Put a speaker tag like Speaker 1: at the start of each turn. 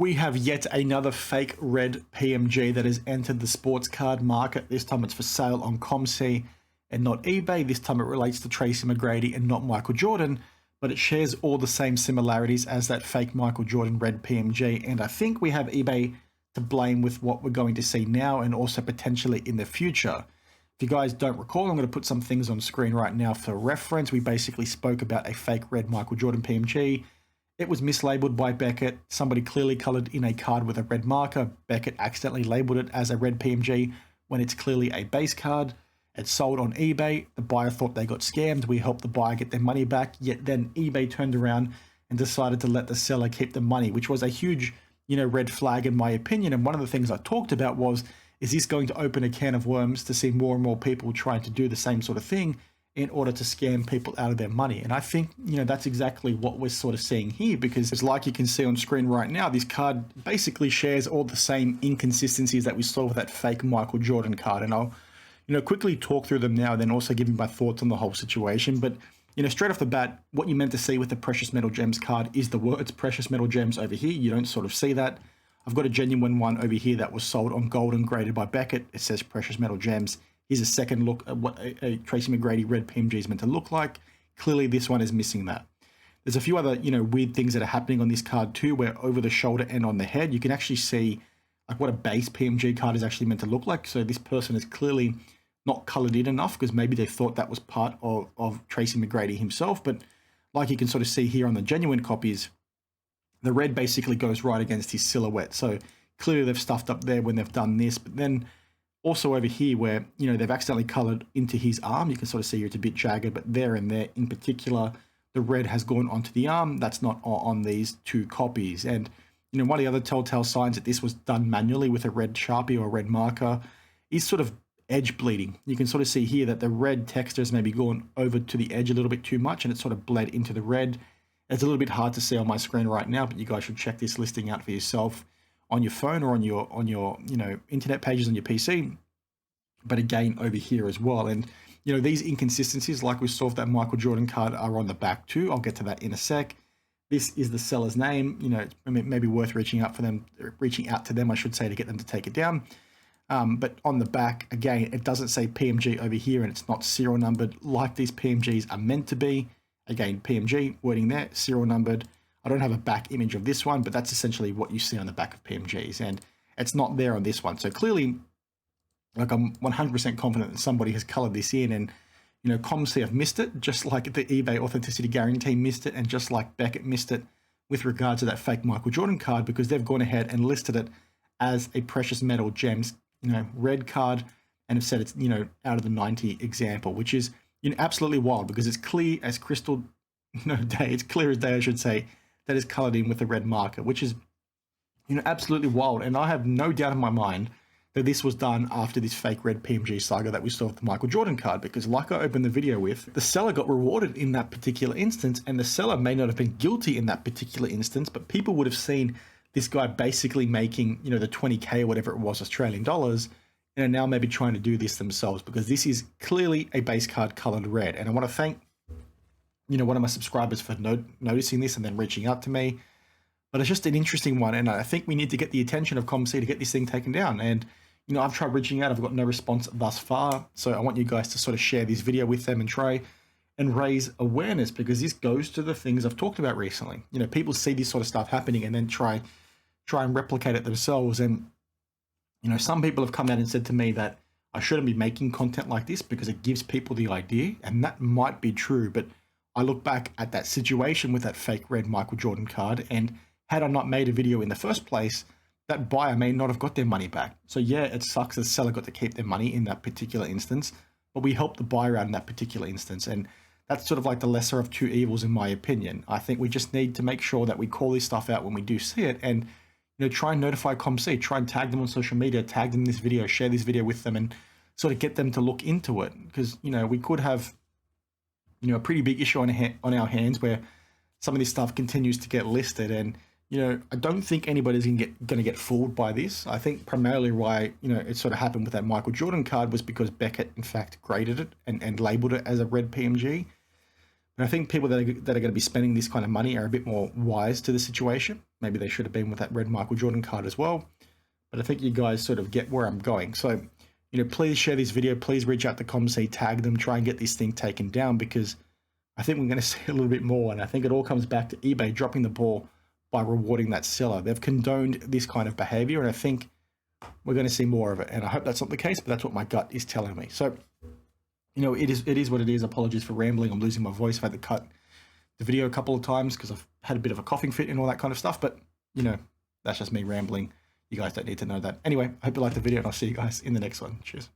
Speaker 1: We have yet another fake red PMG that has entered the sports card market. This time it's for sale on COMC and not eBay. This time it relates to Tracy McGrady and not Michael Jordan, but it shares all the same similarities as that fake Michael Jordan red PMG. And I think we have eBay to blame with what we're going to see now and also potentially in the future. If you guys don't recall, I'm going to put some things on screen right now for reference. We basically spoke about a fake red Michael Jordan PMG. It was mislabeled by Beckett. Somebody clearly colored in a card with a red marker. Beckett accidentally labeled it as a red PMG when it's clearly a base card. It's sold on eBay. The buyer thought they got scammed. We helped the buyer get their money back. Yet then eBay turned around and decided to let the seller keep the money, which was a huge, red flag in my opinion. And one of the things I talked about was, is this going to open a can of worms to see more and more people trying to do the same sort of thing in order to scam people out of their money? And I think, that's exactly what we're sort of seeing here, because it's like you can see on screen right now, this card basically shares all the same inconsistencies that we saw with that fake Michael Jordan card. And I'll, quickly talk through them now, then also give you my thoughts on the whole situation. But, straight off the bat, what you meant to see with the Precious Metal Gems card is the words Precious Metal Gems over here. You don't sort of see that. I've got a genuine one over here that was sold on gold and graded by Beckett. It says Precious Metal Gems. Here's a second look at what a Tracy McGrady red PMG is meant to look like. Clearly, this one is missing that. There's a few other, weird things that are happening on this card too, where over the shoulder and on the head, you can actually see like what a base PMG card is actually meant to look like. So this person is clearly not colored in enough because maybe they thought that was part of Tracy McGrady himself. But like you can sort of see here on the genuine copies, the red basically goes right against his silhouette. So clearly they've stuffed up there when they've done this. But then also over here where, they've accidentally colored into his arm, you can sort of see here it's a bit jagged, but there and there in particular, the red has gone onto the arm. That's not on these two copies. And, one of the other telltale signs that this was done manually with a red Sharpie or a red marker is sort of edge bleeding. You can sort of see here that the red texture has maybe gone over to the edge a little bit too much and it sort of bled into the red. It's a little bit hard to see on my screen right now, but you guys should check this listing out for yourself on your phone or on your internet pages on your PC. But again, over here as well. And, these inconsistencies, like we saw with that Michael Jordan card, are on the back too. I'll get to that in a sec. This is the seller's name. It's maybe worth reaching out to them, I should say, to get them to take it down. But on the back, again, it doesn't say PMG over here and it's not serial numbered like these PMGs are meant to be. Again, PMG, wording there, serial numbered. I don't have a back image of this one, but that's essentially what you see on the back of PMGs. And it's not there on this one. So clearly, like I'm 100% confident that somebody has colored this in and, COMC have missed it, just like the eBay Authenticity Guarantee missed it and just like Beckett missed it with regard to that fake Michael Jordan card, because they've gone ahead and listed it as a Precious Metal Gems red card and have said it's, out of the 90 example, which is, absolutely wild because it's clear as crystal, day. It's clear as day, I should say, that is colored in with a red marker, which is, absolutely wild. And I have no doubt in my mind that this was done after this fake red PMG saga that we saw with the Michael Jordan card, because like I opened the video with, the seller got rewarded in that particular instance, and the seller may not have been guilty in that particular instance, but people would have seen this guy basically making, the 20K or whatever it was Australian dollars, and are now maybe trying to do this themselves, because this is clearly a base card colored red. And I want to thank, one of my subscribers for noticing this and then reaching out to me. But it's just an interesting one, and I think we need to get the attention of COMC to get this thing taken down. And, I've tried reaching out, I've got no response thus far. So I want you guys to sort of share this video with them and try and raise awareness, because this goes to the things I've talked about recently. People see this sort of stuff happening and then try and replicate it themselves. And, some people have come out and said to me that I shouldn't be making content like this because it gives people the idea, and that might be true. But I look back at that situation with that fake red Michael Jordan card, and had I not made a video in the first place, that buyer may not have got their money back. So yeah, it sucks the seller got to keep their money in that particular instance, but we helped the buyer out in that particular instance. And that's sort of like the lesser of two evils in my opinion. I think we just need to make sure that we call this stuff out when we do see it, and try and notify COMC, try and tag them on social media, tag them in this video, share this video with them, and sort of get them to look into it. Because, we could have, a pretty big issue on our hands where some of this stuff continues to get listed. And, I don't think anybody's going to get fooled by this. I think primarily why, it sort of happened with that Michael Jordan card was because Beckett, in fact, graded it and labeled it as a red PMG. And I think people that are going to be spending this kind of money are a bit more wise to the situation. Maybe they should have been with that red Michael Jordan card as well. But I think you guys sort of get where I'm going. So, please share this video. Please reach out to COMC, tag them, try and get this thing taken down, because I think we're going to see a little bit more. And I think it all comes back to eBay dropping the ball by rewarding that seller. They've condoned this kind of behavior, and I think we're going to see more of it. And I hope that's not the case, but that's what my gut is telling me. So, it is what it is. Apologies for rambling. I'm losing my voice. I've had to cut the video a couple of times because I've had a bit of a coughing fit and all that kind of stuff. But, that's just me rambling. You guys don't need to know that. Anyway, I hope you liked the video, and I'll see you guys in the next one. Cheers.